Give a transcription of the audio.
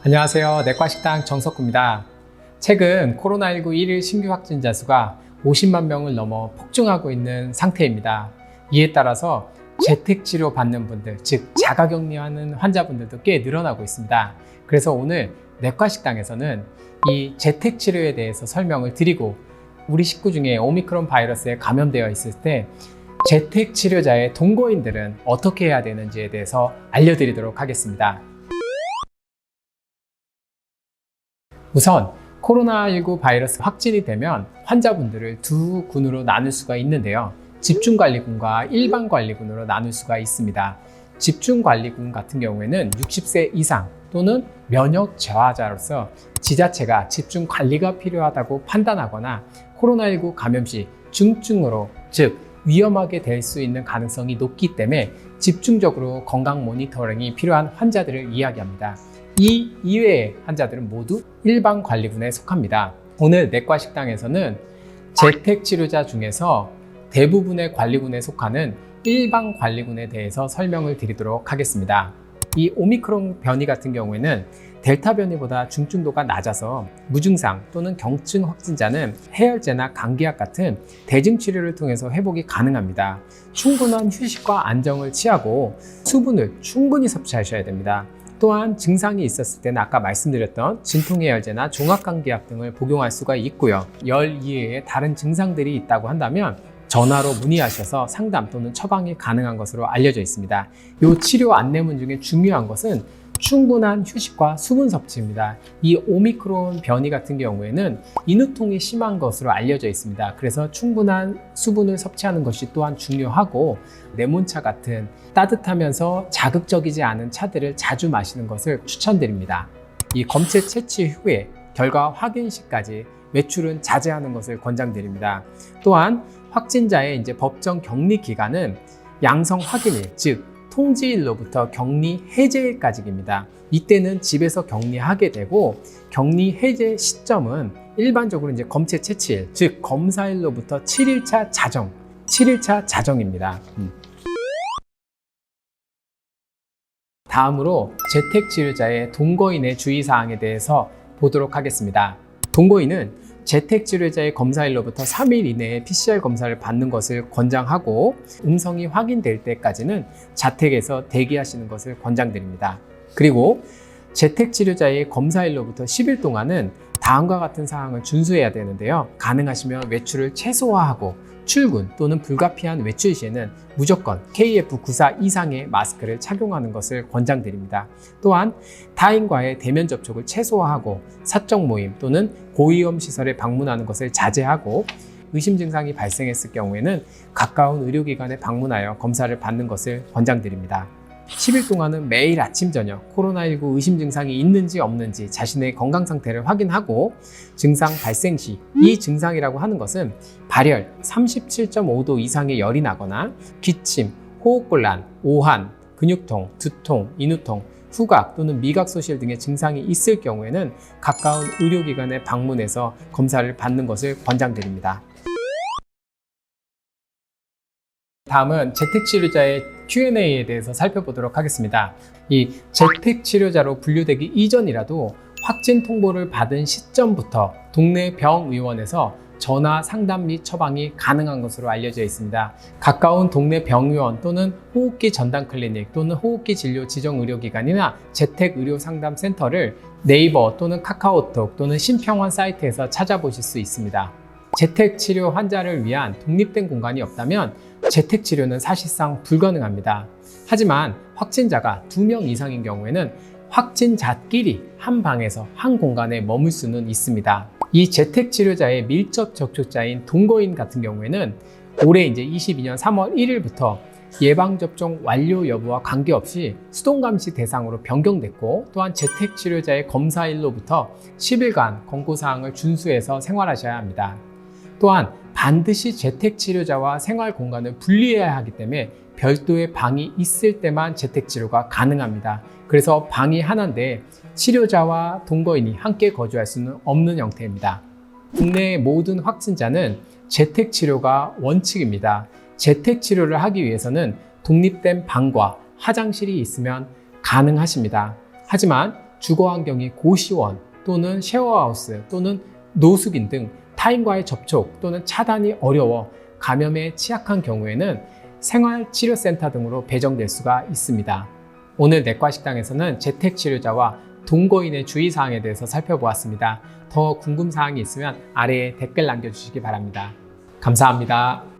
안녕하세요. 내과식당 정석구입니다. 최근 코로나19 일일 신규 확진자 수가 50만 명을 넘어 폭증하고 있는 상태입니다. 이에 따라서 재택치료 받는 분들, 즉 자가격리하는 환자분들도 꽤 늘어나고 있습니다. 그래서 오늘 내과식당에서는 이 재택치료에 대해서 설명을 드리고, 우리 식구 중에 오미크론 바이러스에 감염되어 있을 때 재택치료자의 동거인들은 어떻게 해야 되는지에 대해서 알려드리도록 하겠습니다. 우선 코로나19 바이러스 확진이 되면 환자분들을 두 군으로 나눌 수가 있는데요. 집중관리군과 일반관리군으로 나눌 수가 있습니다. 집중관리군 같은 경우에는 60세 이상 또는 면역 저하자로서 지자체가 집중관리가 필요하다고 판단하거나 코로나19 감염 시 중증으로, 즉 위험하게 될 수 있는 가능성이 높기 때문에 집중적으로 건강 모니터링이 필요한 환자들을 이야기합니다. 이 이외의 환자들은 모두 일반 관리군에 속합니다. 오늘 내과식당에서는 재택치료자 중에서 대부분의 관리군에 속하는 일반 관리군에 대해서 설명을 드리도록 하겠습니다. 이 오미크론 변이 같은 경우에는 델타 변이보다 중증도가 낮아서 무증상 또는 경증 확진자는 해열제나 감기약 같은 대증 치료를 통해서 회복이 가능합니다. 충분한 휴식과 안정을 취하고 수분을 충분히 섭취하셔야 됩니다. 또한 증상이 있었을 때는 아까 말씀드렸던 진통해열제나 종합감기약 등을 복용할 수가 있고요. 열 이외에 다른 증상들이 있다고 한다면 전화로 문의하셔서 상담 또는 처방이 가능한 것으로 알려져 있습니다. 이 치료 안내문 중에 중요한 것은 충분한 휴식과 수분 섭취입니다. 이 오미크론 변이 같은 경우에는 인후통이 심한 것으로 알려져 있습니다. 그래서 충분한 수분을 섭취하는 것이 또한 중요하고, 레몬차 같은 따뜻하면서 자극적이지 않은 차들을 자주 마시는 것을 추천드립니다. 이 검체 채취 후에 결과 확인 시까지 외출은 자제하는 것을 권장드립니다. 또한 확진자의 법정 격리 기간은 양성 확인일, 즉 통지일로부터 격리 해제일까지입니다. 이때는 집에서 격리하게 되고, 격리 해제 시점은 일반적으로 검체 채취일, 즉 검사일로부터 7일차 자정입니다. 다음으로 재택치료자의 동거인의 주의사항에 대해서 보도록 하겠습니다. 동거인은 재택치료자의 검사일로부터 3일 이내에 PCR 검사를 받는 것을 권장하고, 음성이 확인될 때까지는 자택에서 대기하시는 것을 권장드립니다. 그리고 재택치료자의 검사일로부터 10일 동안은 다음과 같은 사항을 준수해야 되는데요. 가능하시면 외출을 최소화하고, 출근 또는 불가피한 외출 시에는 무조건 KF94 이상의 마스크를 착용하는 것을 권장드립니다. 또한 타인과의 대면 접촉을 최소화하고, 사적 모임 또는 고위험 시설에 방문하는 것을 자제하고, 의심 증상이 발생했을 경우에는 가까운 의료기관에 방문하여 검사를 받는 것을 권장드립니다. 10일 동안은 매일 아침 저녁 코로나19 의심 증상이 있는지 없는지 자신의 건강 상태를 확인하고, 증상 발생 시, 이 증상이라고 하는 것은 발열 37.5도 이상의 열이 나거나 기침, 호흡곤란, 오한, 근육통, 두통, 인후통, 후각 또는 미각 소실 등의 증상이 있을 경우에는 가까운 의료기관에 방문해서 검사를 받는 것을 권장드립니다. 다음은 재택치료자의 Q&A에 대해서 살펴보도록 하겠습니다. 이 재택치료자로 분류되기 이전이라도 확진 통보를 받은 시점부터 동네 병의원에서 전화 상담 및 처방이 가능한 것으로 알려져 있습니다. 가까운 동네 병의원 또는 호흡기 전담 클리닉 또는 호흡기 진료 지정 의료기관이나 재택의료상담센터를 네이버 또는 카카오톡 또는 심평원 사이트에서 찾아보실 수 있습니다. 재택치료 환자를 위한 독립된 공간이 없다면 재택치료는 사실상 불가능합니다. 하지만 확진자가 2명 이상인 경우에는 확진자끼리 한 방에서 한 공간에 머물 수는 있습니다. 이 재택치료자의 밀접 접촉자인 동거인 같은 경우에는 올해 22년 3월 1일부터 예방접종 완료 여부와 관계없이 수동감시 대상으로 변경됐고, 또한 재택치료자의 검사일로부터 10일간 권고사항을 준수해서 생활하셔야 합니다. 또한 반드시 재택치료자와 생활공간을 분리해야 하기 때문에 별도의 방이 있을 때만 재택치료가 가능합니다. 그래서 방이 하나인데 치료자와 동거인이 함께 거주할 수는 없는 형태입니다. 국내의 모든 확진자는 재택치료가 원칙입니다. 재택치료를 하기 위해서는 독립된 방과 화장실이 있으면 가능하십니다. 하지만 주거 환경이 고시원 또는 쉐어하우스 또는 노숙인 등 타인과의 접촉 또는 차단이 어려워 감염에 취약한 경우에는 생활치료센터 등으로 배정될 수가 있습니다. 오늘 내과식당에서는 재택치료자와 동거인의 주의사항에 대해서 살펴보았습니다. 더 궁금사항이 있으면 아래에 댓글 남겨주시기 바랍니다. 감사합니다.